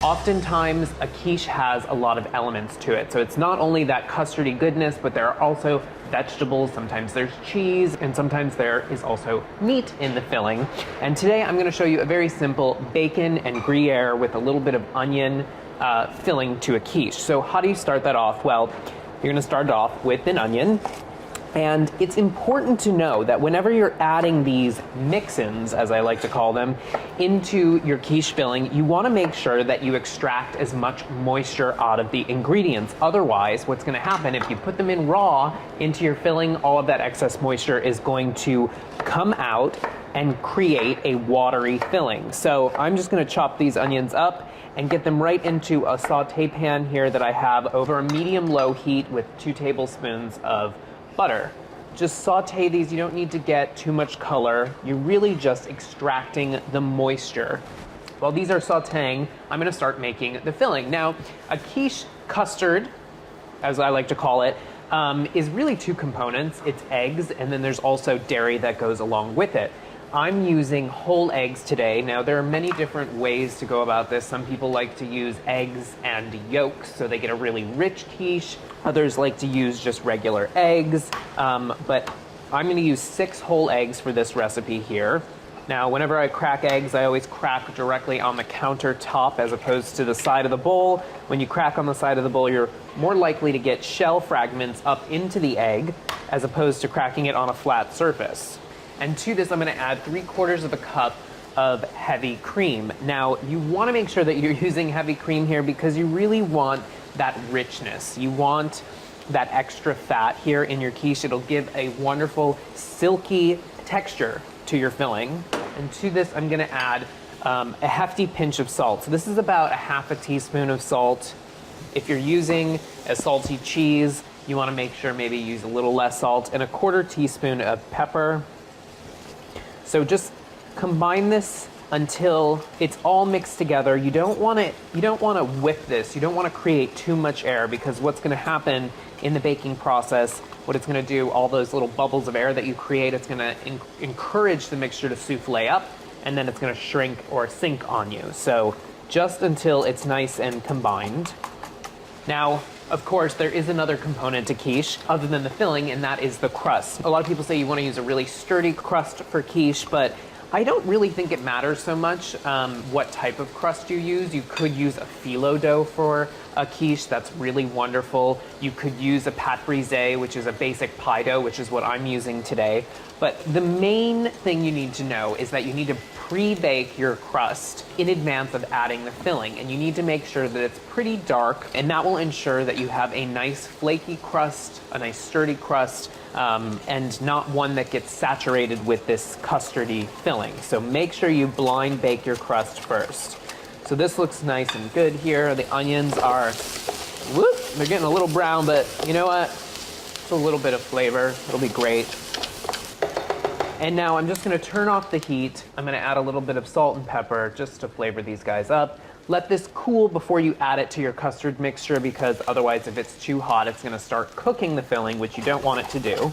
Oftentimes, a quiche has a lot of elements to it. So it's not only that custardy goodness, but there are also vegetables, sometimes there's cheese, and sometimes there is also meat in the filling. And today I'm gonna show you a very simple bacon and Gruyere with a little bit of onion filling to a quiche. So how do you start that off? Well, you're gonna start it off with an onion. And it's important to know that whenever you're adding these mix-ins, as I like to call them, into your quiche filling, you want to make sure that you extract as much moisture out of the ingredients. Otherwise, what's going to happen if you put them in raw into your filling, all of that excess moisture is going to come out and create a watery filling. So I'm just going to chop these onions up and get them right into a saute pan here that I have over a medium-low heat with 2 tablespoons of butter. Just saute these. You don't need to get too much color. You're really just extracting the moisture. While these are sauteing, I'm going to start making the filling. Now, a quiche custard, as I like to call it, is really 2 components. It's eggs, and then there's also dairy that goes along with it. I'm using whole eggs today. Now, there are many different ways to go about this. Some people like to use eggs and yolks, so they get a really rich quiche. Others like to use just regular eggs, but I'm gonna use 6 whole eggs for this recipe here. Now, whenever I crack eggs, I always crack directly on the countertop as opposed to the side of the bowl. When you crack on the side of the bowl, you're more likely to get shell fragments up into the egg as opposed to cracking it on a flat surface. And to this, I'm gonna add 3/4 of a cup of heavy cream. Now, you wanna make sure that you're using heavy cream here because you really want that richness. You want that extra fat here in your quiche. It'll give a wonderful silky texture to your filling. And to this, I'm gonna add a hefty pinch of salt. So this is about 1/2 teaspoon of salt. If you're using a salty cheese, you wanna make sure maybe use a little less salt, and a 1/4 teaspoon of pepper. So just combine this until it's all mixed together. You don't want to whip this. You don't want to create too much air, because what's going to happen in the baking process, what it's going to do, all those little bubbles of air that you create, it's going to encourage the mixture to souffle up, and then it's going to shrink or sink on you. So just until it's nice and combined. Now, of course, there is another component to quiche other than the filling, and that is the crust. A lot of people say you want to use a really sturdy crust for quiche, but I don't really think it matters so much what type of crust you use. You could use a phyllo dough for a quiche. That's really wonderful. You could use a pâte brisée, which is a basic pie dough, which is what I'm using today. But the main thing you need to know is that you need to pre-bake your crust in advance of adding the filling, and you need to make sure that it's pretty dark, and that will ensure that you have a nice flaky crust, a nice sturdy crust, and not one that gets saturated with this custardy filling. So make sure you blind bake your crust first. So this looks nice and good here. The onions are, whoop, they're getting a little brown, but you know what? It's a little bit of flavor. It'll be great. And now I'm just gonna turn off the heat. I'm gonna add a little bit of salt and pepper just to flavor these guys up. Let this cool before you add it to your custard mixture, because otherwise if it's too hot, it's gonna start cooking the filling, which you don't want it to do.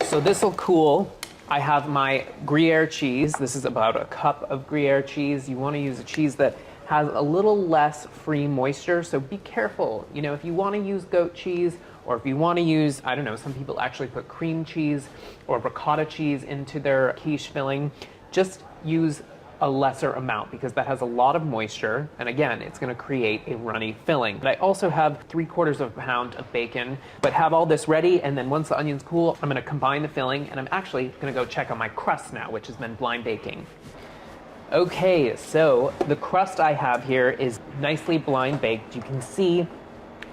So this will cool. I have my Gruyere cheese. This is about a cup of Gruyere cheese. You wanna use a cheese that has a little less free moisture, so be careful. You know, if you wanna use goat cheese, or if you want to use, I don't know, some people actually put cream cheese or ricotta cheese into their quiche filling, just use a lesser amount, because that has a lot of moisture, and again, it's going to create a runny filling. But I also have 3/4 of a pound of bacon, but have all this ready, and then once the onions cool, I'm going to combine the filling, and I'm actually going to go check on my crust now, which has been blind baking. Okay, so the crust I have here is nicely blind baked. You can see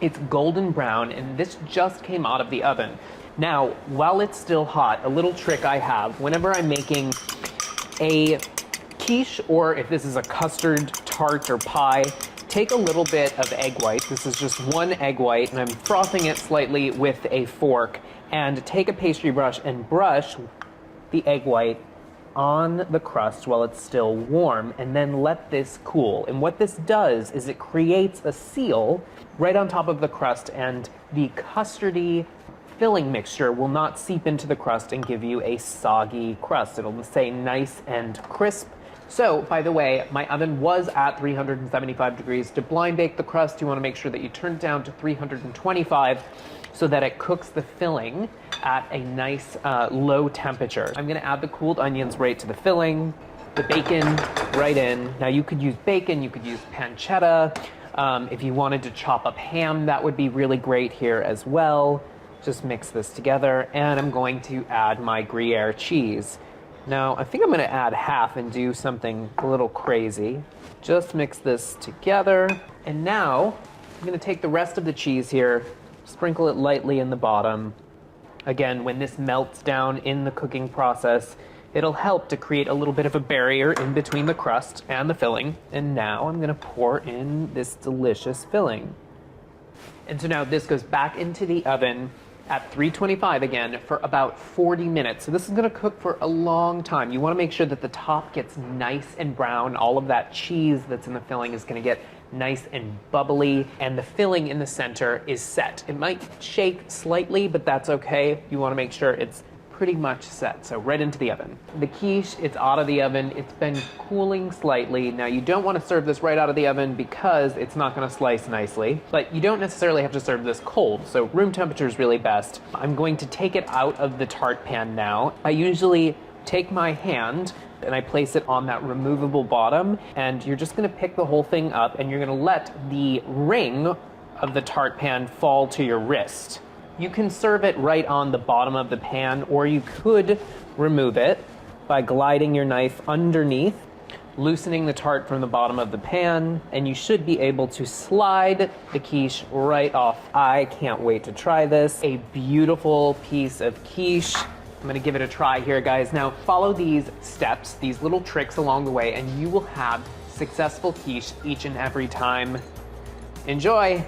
it's golden brown, and this just came out of the oven. Now, while it's still hot, a little trick I have, whenever I'm making a quiche, or if this is a custard tart or pie, take a little bit of egg white. This is just 1 egg white, and I'm frothing it slightly with a fork, and take a pastry brush and brush the egg white on the crust while it's still warm, and then let this cool. And what this does is it creates a seal right on top of the crust, and the custardy filling mixture will not seep into the crust and give you a soggy crust. It'll stay nice and crisp So, by the way, my oven was at 375 degrees. To blind bake the crust, you want to make sure that you turn it down to 325 so that it cooks the filling at a nice low temperature. I'm going to add the cooled onions right to the filling, the bacon right in. Now you could use bacon, you could use pancetta. If you wanted to chop up ham, that would be really great here as well. Just mix this together, and I'm going to add my Gruyere cheese. Now, I think I'm gonna add half and do something a little crazy. Just mix this together. And now, I'm gonna take the rest of the cheese here, sprinkle it lightly in the bottom. Again, when this melts down in the cooking process, it'll help to create a little bit of a barrier in between the crust and the filling. And now I'm gonna pour in this delicious filling. And so now this goes back into the oven at 325 again for about 40 minutes. So this is gonna cook for a long time. You wanna make sure that the top gets nice and brown. All of that cheese that's in the filling is gonna get nice and bubbly, and the filling in the center is set. It might shake slightly, but that's okay. You wanna make sure it's pretty much set. So right into the oven. The quiche, it's out of the oven. It's been cooling slightly. Now you don't want to serve this right out of the oven because it's not going to slice nicely, but you don't necessarily have to serve this cold. So room temperature is really best. I'm going to take it out of the tart pan now. I usually take my hand and I place it on that removable bottom, and you're just going to pick the whole thing up and you're going to let the ring of the tart pan fall to your wrist. You can serve it right on the bottom of the pan, or you could remove it by gliding your knife underneath, loosening the tart from the bottom of the pan, and you should be able to slide the quiche right off. I can't wait to try this. A beautiful piece of quiche. I'm gonna give it a try here, guys. Now, follow these steps, these little tricks along the way, and you will have successful quiche each and every time. Enjoy!